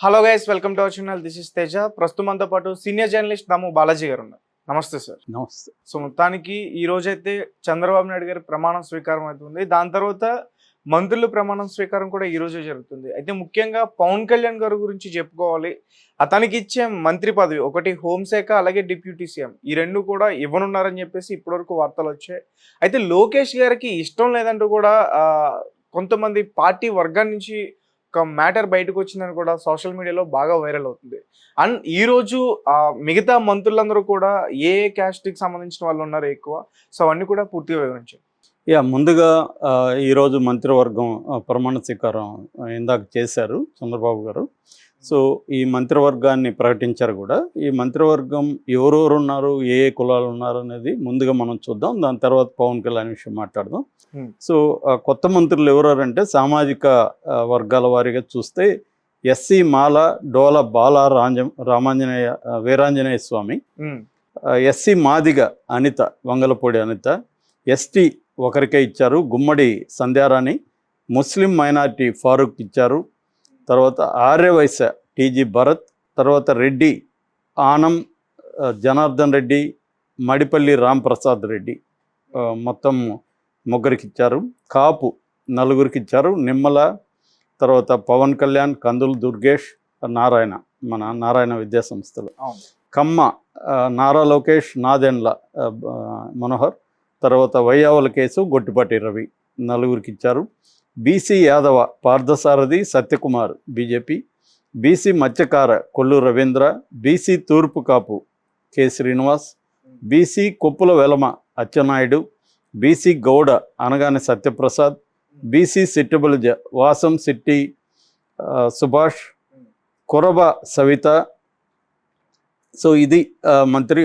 Hello guys, welcome to our channel. This is Teja. ప్రస్తుతం మనతో పాటు సీనియర్ జర్నలిస్ట్ దాము బాలాజీ గారు ఉన్నారు. నమస్తే సార్. నమస్తే. సో మొత్తానికి ఈ రోజైతే చంద్రబాబు నాయుడు గారి ప్రమాణం స్వీకారం అవుతుంది. దాని తర్వాత మంత్రుల ప్రమాణం స్వీకారం కూడా ఈ రోజే జరుగుతుంది. అయితే ముఖ్యంగా పవన్ కళ్యాణ్ గారి గురించి చెప్పుకోవాలి. అతనికి ఇచ్చే మంత్రి పదవి ఒకటి హోంశాఖ, అలాగే డిప్యూటీ సీఎం, ఈ రెండు కూడా ఇవ్వనున్నారని చెప్పేసి ఇప్పటివరకు వార్తలు వచ్చాయి. అయితే లోకేష్ గారికి ఇష్టం లేదంటూ కూడా కొంతమంది పార్టీ వర్గాన్ని నుంచి ఒక మ్యాటర్ బయటకు వచ్చిందని కూడా సోషల్ మీడియాలో బాగా వైరల్ అవుతుంది. అండ్ ఈరోజు మిగతా మంత్రులందరూ కూడా ఏ క్యాస్ట్కి సంబంధించిన వాళ్ళు ఉన్నారు ఎక్కువ, సో అవన్నీ కూడా పూర్తిగా వివరించారు. ముందుగా ఈరోజు మంత్రివర్గం ప్రమాణ స్వీకారం ఇందాక చేశారు చంద్రబాబు గారు. సో ఈ మంత్రివర్గాన్ని ప్రకటించారు కూడా. ఈ మంత్రివర్గం ఎవరెవరు ఉన్నారు, ఏ ఏ కులాలు ఉన్నారు అనేది ముందుగా మనం చూద్దాం. దాని తర్వాత పవన్ కళ్యాణ్ విషయం మాట్లాడదాం. సో కొత్త మంత్రులు ఎవరంటే సామాజిక వర్గాల వారీగా చూస్తే ఎస్సీ మాల డోల బాల రామాంజనేయ వీరాంజనేయ స్వామి, ఎస్సీ మాదిగ అనిత వంగలపూడి అనిత, ఎస్టీ ఒకరికే ఇచ్చారు గుమ్మడి సంధ్యారాణి, ముస్లిం మైనార్టీ ఫారూక్ ఇచ్చారు, తర్వాత ఆర్యవైశ్య టీజీ భరత్, తర్వాత రెడ్డి ఆనం జనార్దన్ రెడ్డి, మడిపల్లి రాంప్రసాద్ రెడ్డి, మొత్తం ముగ్గురికి ఇచ్చారు. కాపు నలుగురికి ఇచ్చారు, నిమ్మల, తర్వాత పవన్ కళ్యాణ్, కందులు దుర్గేష్, నారాయణ మన నారాయణ విద్యా సంస్థలు, కమ్మ నారా లోకేష్, నాదెండ్ల మనోహర్, తర్వాత వయ్యావుల కేసు గొట్టిపాటి రవి నలుగురికి ఇచ్చారు. BC Yadav Parthasarathi Satyakumar BJP, BC మత్స్యకార కొల్లు రవీంద్ర, బీసీ తూర్పు Kapu K Srinivas, BC Koppula Velama Atchannaidu, BC Goud Anagani Satyaprasad, BC సిట్టిబుల్జ వాసం సిట్టి సుభాష్, కొరబ సవిత. సో ఇది మంత్రి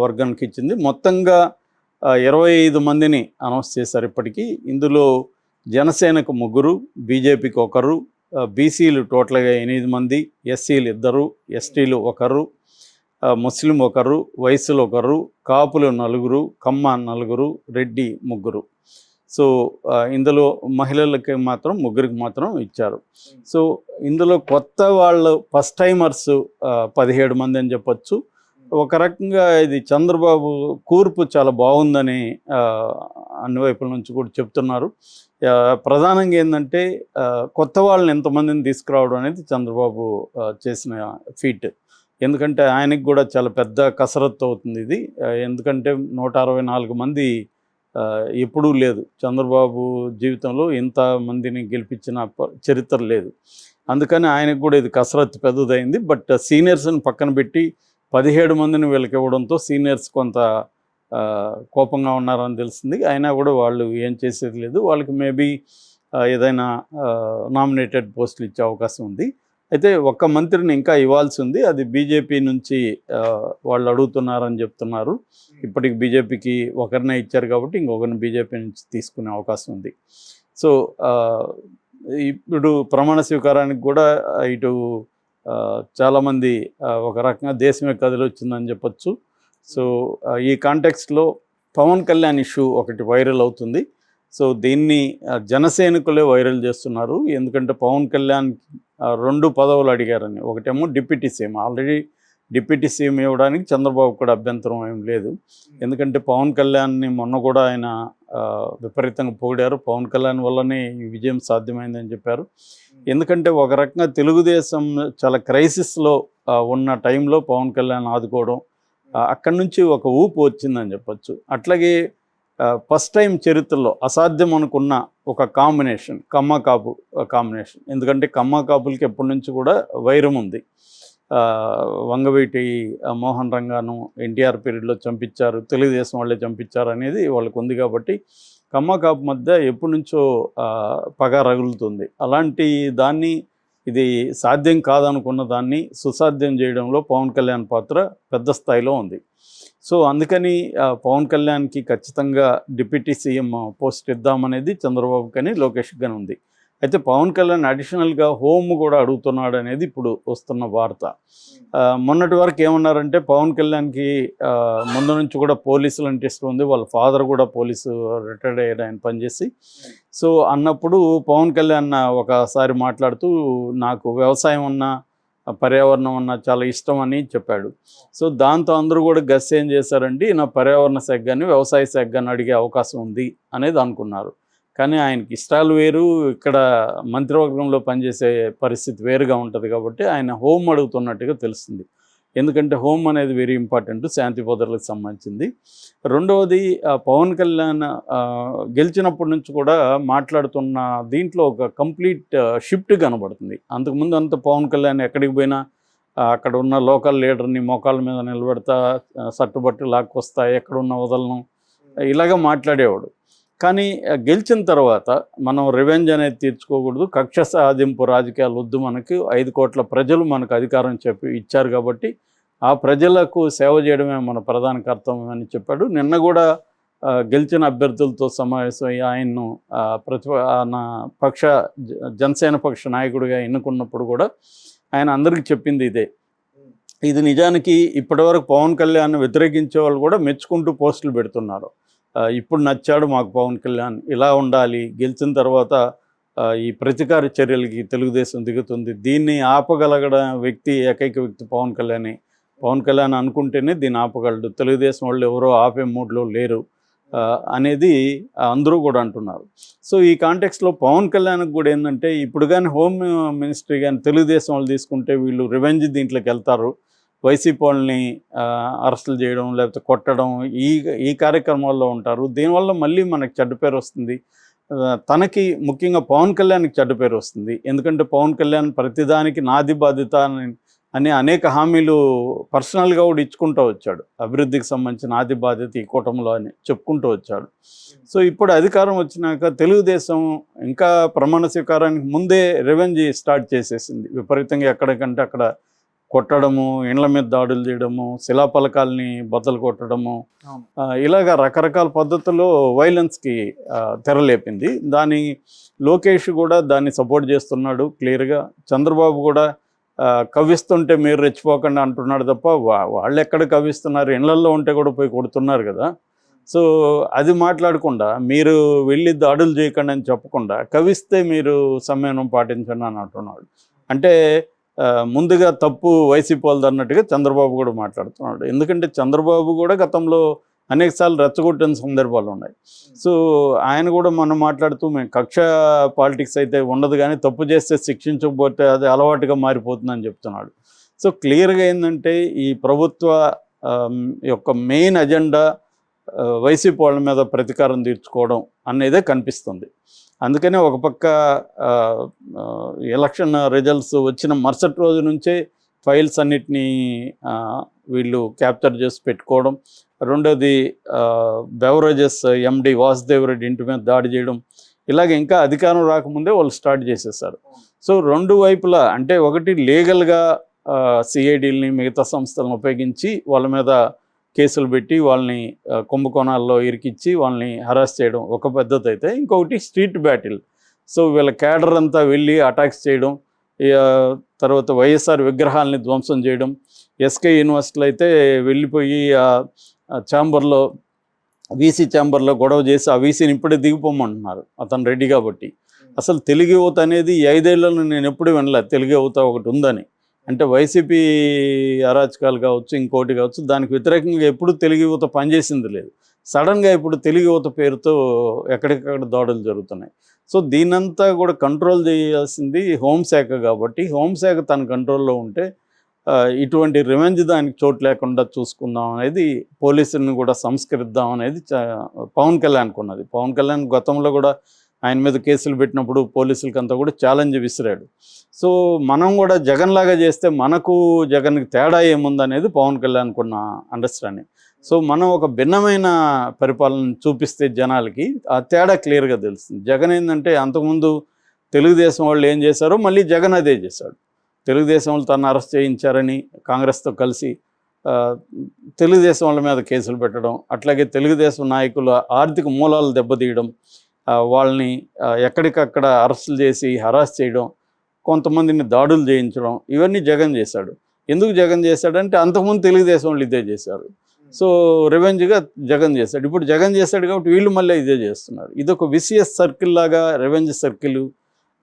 వర్గానికి ఇచ్చింది. మొత్తంగా 25 మందిని అనౌన్స్ చేశారు ఇప్పటికీ. ఇందులో జనసేనకు 3, బీజేపీకి 1, బీసీలు టోటల్గా 8 మంది, ఎస్సీలు 2, ఎస్టీలు 1, ముస్లిం 1, వైశ్యులు 1, కాపులు 4, కమ్మ 4, రెడ్డి 3. సో ఇందులో మహిళలకి మాత్రం 3కి మాత్రం ఇచ్చారు. సో ఇందులో కొత్త వాళ్ళు ఫస్ట్ టైమర్స్ 17 మంది అని చెప్పచ్చు. ఒక రకంగా ఇది చంద్రబాబు కూర్పు చాలా బాగుందని అన్ని వైపుల నుంచి కూడా చెప్తున్నారు. ప్రధానంగా ఏంటంటే కొత్త వాళ్ళని ఎంతమందిని తీసుకురావడం అనేది చంద్రబాబు చేసిన ఫీట్. ఎందుకంటే ఆయనకి కూడా చాలా పెద్ద కసరత్తు అవుతుంది ఇది. ఎందుకంటే 164 మంది ఎప్పుడూ లేదు చంద్రబాబు జీవితంలో, ఇంతమందిని గెలిపించిన చరిత్ర లేదు. అందుకని ఆయనకు కూడా ఇది కసరత్తు పెద్దదైంది. బట్ సీనియర్స్ని పక్కన పెట్టి 17 మందిని వీళ్ళకి ఇవ్వడంతో సీనియర్స్ కొంత కోపంగా ఉన్నారని తెలిసింది. అయినా కూడా వాళ్ళు ఏం చేసేది లేదు. వాళ్ళకి మేబీ ఏదైనా నామినేటెడ్ పోస్టులు ఇచ్చే అవకాశం ఉంది. అయితే ఒక్క మంత్రిని ఇంకా ఇవ్వాల్సి ఉంది. అది బీజేపీ నుంచి వాళ్ళు అడుగుతున్నారని చెప్తున్నారు. ఇప్పటికి బీజేపీకి ఒకరినే ఇచ్చారు కాబట్టి ఇంకొకరిని బీజేపీ నుంచి తీసుకునే అవకాశం ఉంది. సో ఇప్పుడు ప్రమాణ స్వీకారానికి కూడా ఇటు చాలామంది ఒక రకంగా దేశమే కదిలొచ్చిందని చెప్పచ్చు. సో ఈ కాంటెక్స్ట్లో పవన్ కళ్యాణ్ ఇష్యూ ఒకటి వైరల్ అవుతుంది. సో దీన్ని జనసైనికులే వైరల్ చేస్తున్నారు. ఎందుకంటే పవన్ కళ్యాణ్ 2 పదవులు అడిగారని. ఒకటేమో deputy CM, already deputy CM ఇవ్వడానికి చంద్రబాబు కూడా అభ్యంతరం ఏం లేదు. ఎందుకంటే పవన్ కళ్యాణ్ని మొన్న కూడా ఆయన విపరీతంగా పొగిడారు. పవన్ కళ్యాణ్ వల్లనే ఈ విజయం సాధ్యమైందని చెప్పారు. ఎందుకంటే ఒక రకంగా తెలుగుదేశం చాలా క్రైసిస్లో ఉన్న టైంలో పవన్ కళ్యాణ్ ఆదుకోవడం, అక్కడి నుంచి ఒక ఊపు వచ్చిందని చెప్పచ్చు. అట్లాగే ఫస్ట్ టైం చరిత్రలో అసాధ్యం అనుకున్న ఒక కాంబినేషన్ కమ్మ కాపు కాంబినేషన్. ఎందుకంటే కమ్మ కాపులకి ఎప్పటి నుంచి కూడా వైరం ఉంది. వంగవీటి మోహన్ రంగాను ఎన్టీఆర్ పీరియడ్లో చంపించారు, తెలుగుదేశం వాళ్ళే చంపించారు అనేది వాళ్ళకు ఉంది. కాబట్టి కమ్మ కాపు మధ్య ఎప్పటి నుంచో పగ రగులుతుంది. అలాంటి దాన్ని ఇది సాధ్యం కాదనుకున్న దాన్ని సుసాధ్యం చేయడంలో పవన్ కళ్యాణ్ పాత్ర పెద్ద స్థాయిలో ఉంది. సో అందుకని పవన్ కళ్యాణ్కి ఖచ్చితంగా డిప్యూటీ సీఎం పోస్ట్ ఇద్దామనేది చంద్రబాబు కానీ లోకేష్ కానీ ఉంది. అయితే పవన్ కళ్యాణ్ అడిషనల్గా హోమ్ కూడా అడుగుతున్నాడు అనేది ఇప్పుడు వస్తున్న వార్త. మొన్నటి వరకు ఏమన్నారంటే పవన్ కళ్యాణ్కి ముందు నుంచి కూడా పోలీసులు అంటే ఇష్టం ఉంది, వాళ్ళ ఫాదర్ కూడా పోలీసు రిటైర్డ్ అయ్యాడు ఆయన పనిచేసి. సో అన్నప్పుడు పవన్ కళ్యాణ్ ఒకసారి మాట్లాడుతూ నాకు వ్యవసాయం ఉన్న పర్యావరణం అన్న చాలా ఇష్టం అని చెప్పాడు. సో దాంతో అందరూ కూడా గస్ ఏం చేశారంటే ఈయన పర్యావరణ శాఖ కానీ వ్యవసాయ శాఖ కానీ అడిగే అవకాశం ఉంది అనేది అనుకున్నారు. కానీ ఆయనకి ఇష్టాలు వేరు, ఇక్కడ మంత్రివర్గంలో పనిచేసే పరిస్థితి వేరుగా ఉంటుంది కాబట్టి ఆయన హోమ్ అడుగుతున్నట్టుగా తెలుస్తుంది. ఎందుకంటే హోమ్ అనేది వెరీ ఇంపార్టెంట్ శాంతి భద్రతలకు సంబంధించింది. రెండవది పవన్ కళ్యాణ్ గెలిచినప్పటి నుంచి కూడా మాట్లాడుతున్న దీంట్లో ఒక కంప్లీట్ షిఫ్ట్ కనబడుతుంది. అంతకుముందు అంత పవన్ కళ్యాణ్ ఎక్కడికి పోయినా అక్కడ ఉన్న లోకల్ లీడర్ని మోకాళ్ళ మీద నిలబెడతా సట్టుబట్టు లాక్కొస్తా ఎక్కడున్న వదలను ఇలాగ మాట్లాడేవాడు. కానీ గెలిచిన తర్వాత మనం రివెంజ్ అనేది తీర్చుకోకూడదు, కక్ష సాధింపు రాజకీయాలు వద్దు, మనకి 5 కోట్ల ప్రజలు మనకు అధికారం ఇచ్చారు కాబట్టి ఆ ప్రజలకు సేవ చేయడమే మన ప్రధాన కర్తవ్యం అని చెప్పాడు. నిన్న కూడా గెలిచిన అభ్యర్థులతో సమావేశమై ఆయన్ను జనసేన పక్ష నాయకుడిగా ఎన్నుకున్నప్పుడు కూడా ఆయన అందరికీ చెప్పింది ఇదే. ఇది నిజానికి ఇప్పటివరకు పవన్ కళ్యాణ్ వ్యతిరేకించే వాళ్ళు కూడా మెచ్చుకుంటూ పోస్టులు పెడుతున్నారు. ఇప్పుడు నచ్చాడు మాకు పవన్ కళ్యాణ్, ఇలా ఉండాలి, గెలిచిన తర్వాత ఈ ప్రతీకార చర్యలకి తెలుగుదేశం దిగుతుంది, దీన్ని ఆపగలగడ ఏకైక వ్యక్తి పవన్ కళ్యాణ్ అనుకుంటేనే దీన్ని ఆపగలడు, తెలుగుదేశం వాళ్ళు ఎవరో ఆపే మూడ్లో లేరు అనేది అందరూ కూడా అంటున్నారు. సో ఈ కాంటెక్స్లో పవన్ కళ్యాణ్కి కూడా ఏంటంటే ఇప్పుడు కానీ హోమ్ మినిస్ట్రీ కానీ తెలుగుదేశం వాళ్ళు తీసుకుంటే వీళ్ళు రివెంజ్ దీంట్లోకి వెళ్తారు, వైసీపీ వాళ్ళని అరెస్టులు చేయడం లేకపోతే కొట్టడం ఈ కార్యక్రమాల్లో ఉంటారు. దీనివల్ల మళ్ళీ మనకు చెడ్డ పేరు వస్తుంది, తనకి ముఖ్యంగా పవన్ కళ్యాణ్కి చెడ్డ పేరు వస్తుంది. ఎందుకంటే పవన్ కళ్యాణ్ ప్రతిదానికి నాది బాధ్యత అని అనేక హామీలు పర్సనల్గా కూడా ఇచ్చుకుంటూ వచ్చాడు. అభివృద్ధికి సంబంధించిన నాది బాధ్యత ఈ కూటమిలో అని చెప్పుకుంటూ వచ్చాడు. సో ఇప్పుడు అధికారం వచ్చినాక తెలుగుదేశం ఇంకా ప్రమాణ స్వీకారానికి ముందే రివెంజ్ స్టార్ట్ చేసేసింది. విపరీతంగా ఎక్కడికంటే అక్కడ కొట్టడము, ఇండ్ల మీద దాడులు చేయడము, శిలాఫలకాలని బద్దలు కొట్టడము, ఇలాగ రకరకాల పద్ధతుల్లో వైలెన్స్కి తెరలేపింది. లోకేష్ కూడా దాన్ని సపోర్ట్ చేస్తున్నాడు క్లియర్గా. చంద్రబాబు కూడా కవ్విస్తుంటే మీరు రెచ్చిపోకుండా అంటున్నాడు తప్ప వాళ్ళు ఎక్కడ కవ్విస్తున్నారు, ఇళ్లల్లో ఉంటే కూడా పోయి కొడుతున్నారు కదా. సో అది మాట్లాడకుండా మీరు వెళ్ళి దాడులు చేయకండి అని చెప్పకుండా కవ్విస్తే మీరు సంయమనం పాటించండి అని అంటున్నాడు. అంటే ముందుగా తప్పు వైసీపీ వాళ్ళది అన్నట్టుగా చంద్రబాబు కూడా మాట్లాడుతున్నాడు. ఎందుకంటే చంద్రబాబు కూడా గతంలో అనేకసార్లు రెచ్చగొట్టిన సందర్భాలు ఉన్నాయి. సో ఆయన కూడా మనం మాట్లాడుతూ మేము కక్ష పాలిటిక్స్ అయితే ఉండదు, కానీ తప్పు చేస్తే శిక్షించకపోతే అది అలవాటుగా మారిపోతుందని చెప్తున్నాడు. సో క్లియర్గా ఏంటంటే ఈ ప్రభుత్వ యొక్క మెయిన్ అజెండా వైసీపీ వాళ్ళ మీద ప్రతీకారం తీర్చుకోవడం అనేదే కనిపిస్తుంది. అందుకనే ఒక పక్క ఎలక్షన్ రిజల్ట్స్ వచ్చిన మరుసటి రోజు నుంచే ఫైల్స్ అన్నిటినీ వీళ్ళు క్యాప్చర్ చేసి పెట్టుకోవడం, రెండోది బెవరేజెస్ ఎండి వాసుదేవ్ రెడ్డి ఇంటి మీద దాడి చేయడం, ఇలాగ ఇంకా అధికారం రాకముందే వాళ్ళు స్టార్ట్ చేసేసారు. సో రెండు వైపులా అంటే ఒకటి లీగల్గా సిఐడీలని మిగతా సంస్థలను ఉపయోగించి వాళ్ళ మీద కేసులు పెట్టి వాళ్ళని కుంభకోణాల్లో ఇరికిచ్చి వాళ్ళని హరాస్ చేయడం ఒక పద్ధతి అయితే, ఇంకొకటి స్ట్రీట్ బ్యాటిల్. సో వీళ్ళ క్యాడర్ అంతా వెళ్ళి అటాక్స్ చేయడం, తర్వాత వైఎస్ఆర్ విగ్రహాలని ధ్వంసం చేయడం. ఎస్కే యూనివర్సిటీలో అయితే వెళ్ళిపోయి ఛాంబర్లో వీసీ ఛాంబర్లో గొడవ చేసి ఆ వీసీని ఇప్పుడే దిగిపోమంటున్నారు అతను రెడ్డి కాబట్టి. అసలు తెలుగు యువత అనేది ఈ 5 ఏళ్లలో నేను ఎప్పుడు వినలేదు తెలుగు యువత ఒకటి ఉందని. అంటే వైసీపీ అరాచకాలు కావచ్చు, ఇంకోటి కావచ్చు, దానికి వ్యతిరేకంగా ఎప్పుడు తెలుగు యువత పనిచేసింది లేదు. సడన్గా ఇప్పుడు తెలుగు యువత పేరుతో ఎక్కడికక్కడ దాడులు జరుగుతున్నాయి. సో దీనంతా కూడా కంట్రోల్ చేయాల్సింది హోంశాఖ కాబట్టి, హోంశాఖ తన కంట్రోల్లో ఉంటే ఇటువంటి రివెంజ్ దానికి చోటు లేకుండా చూసుకుందాం అనేది, పోలీసులను కూడా సంస్కరిద్దాం అనేది పవన్ కళ్యాణ్కి ఉన్నది. పవన్ కళ్యాణ్ గతంలో కూడా ఆయన మీద కేసులు పెట్టినప్పుడు పోలీసులకంతా కూడా ఛాలెంజ్ విసిరాడు. సో మనం కూడా జగన్ లాగా చేస్తే మనకు జగన్కి తేడా ఏముందనేది పవన్ కళ్యాణ్కి ఉన్న అండర్స్టాండింగ్. సో మనం ఒక భిన్నమైన పరిపాలన చూపిస్తే జనాలకి ఆ తేడా క్లియర్గా తెలుస్తుంది. జగన్ ఏంటంటే అంతకుముందు తెలుగుదేశం వాళ్ళు ఏం చేశారో మళ్ళీ జగన్ అదే చేశాడు. తెలుగుదేశం వాళ్ళు తను అరెస్ట్ చేయించారని కాంగ్రెస్తో కలిసి తెలుగుదేశం వాళ్ళ మీద కేసులు పెట్టడం, అట్లాగే తెలుగుదేశం నాయకుల ఆర్థిక మూలాలు దెబ్బతీయడం, వాళ్ళని ఎక్కడికక్కడ అరెస్టులు చేసి హరాస్ చేయడం, కొంతమందిని దాడులు చేయించడం, ఇవన్నీ జగన్ చేశాడు. ఎందుకు జగన్ చేశాడంటే అంతకుముందు తెలుగుదేశం వాళ్ళు ఇదే చేశారు. సో రివెంజ్గా జగన్ చేశాడు. ఇప్పుడు జగన్ చేశాడు కాబట్టి వీళ్ళు మళ్ళీ ఇదే చేస్తున్నారు. ఇదొక విసియస్ సర్కిల్ లాగా రివెంజ్ సర్కిల్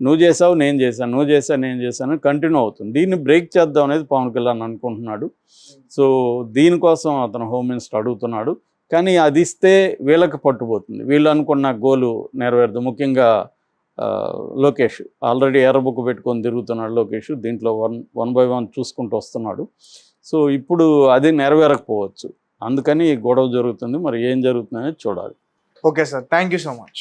నువ్వు చేసావు నేను చేశాను, నువ్వు చేశాను నేను చేశాను కంటిన్యూ అవుతుంది. దీన్ని బ్రేక్ చేద్దాం అనేది పవన్ కళ్యాణ్ అనుకుంటున్నాడు. సో దీనికోసం అతను హోమ్ మినిస్టర్ అడుగుతున్నాడు. కానీ అది ఇస్తే వీళ్ళకి పట్టుపోతుంది, వీళ్ళు అనుకున్న గోలు నెరవేరదు. ముఖ్యంగా లోకేష్ ఆల్రెడీ ఎర్రబుక్ పెట్టుకొని తిరుగుతున్నాడు. లోకేష్ దీంట్లో వన్ బై వన్ చూసుకుంటూ వస్తున్నాడు. సో ఇప్పుడు అది నెరవేరకపోవచ్చు, అందుకని ఈ గొడవ జరుగుతుంది. మరి ఏం జరుగుతుంది అనేది చూడాలి. Okay sir, thank you so much.